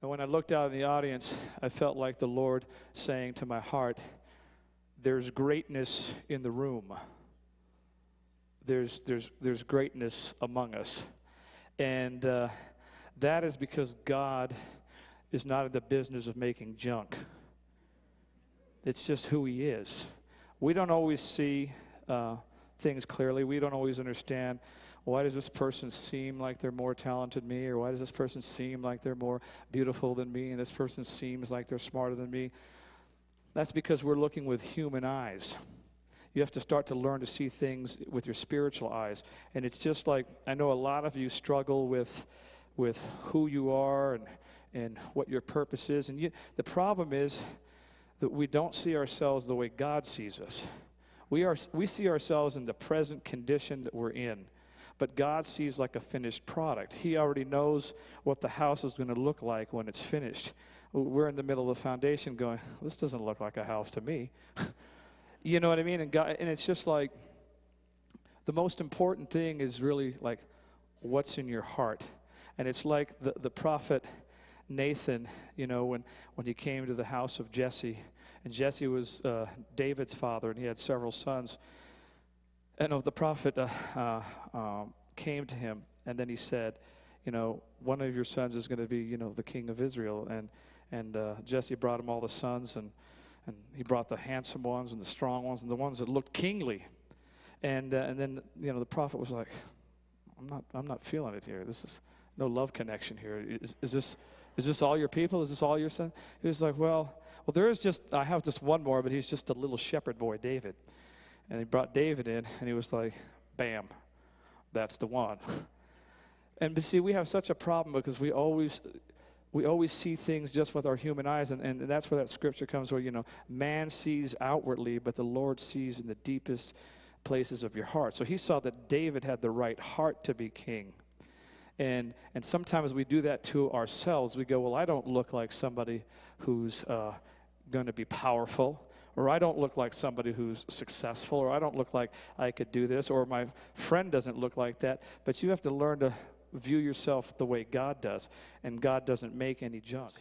And when I looked out in the audience, I felt like the Lord saying to my heart, there's greatness in the room. There's greatness among us. And that is because God is not in the business of making junk. It's just who He is. We don't always see things clearly. We don't always understand, why does this person seem like they're more talented than me? Or why does this person seem like they're more beautiful than me? And this person seems like they're smarter than me. That's because we're looking with human eyes. You have to start to learn to see things with your spiritual eyes. And it's just like, I know a lot of you struggle with who you are and what your purpose is. And the problem is that we don't see ourselves the way God sees us. We see ourselves in the present condition that we're in. But God sees like a finished product. He already knows what the house is going to look like when it's finished. We're in the middle of the foundation going, this doesn't look like a house to me. You know what I mean? And it's just like, the most important thing is really like what's in your heart. And it's like the prophet Nathan, you know, when he came to the house of Jesse. And Jesse was David's father, and he had several sons. And the prophet came to him, and then he said, you know, one of your sons is going to be, you know, the king of Israel. And Jesse brought him all the sons, and he brought the handsome ones and the strong ones and the ones that looked kingly. And then, you know, the prophet was like, I'm not feeling it here. This is no love connection here. Is this all your people? Is this all your sons? He was like, well, there is just, I have just one more, but he's just a little shepherd boy, David. And he brought David in, and he was like, bam, that's the one. And but see, we have such a problem because we always see things just with our human eyes, and that's where that scripture comes where, you know, man sees outwardly, but the Lord sees in the deepest places of your heart. So he saw that David had the right heart to be king. And sometimes we do that to ourselves. We go, well, I don't look like somebody who's going to be powerful, or I don't look like somebody who's successful, or I don't look like I could do this, or my friend doesn't look like that. But you have to learn to view yourself the way God does, and God doesn't make any junk.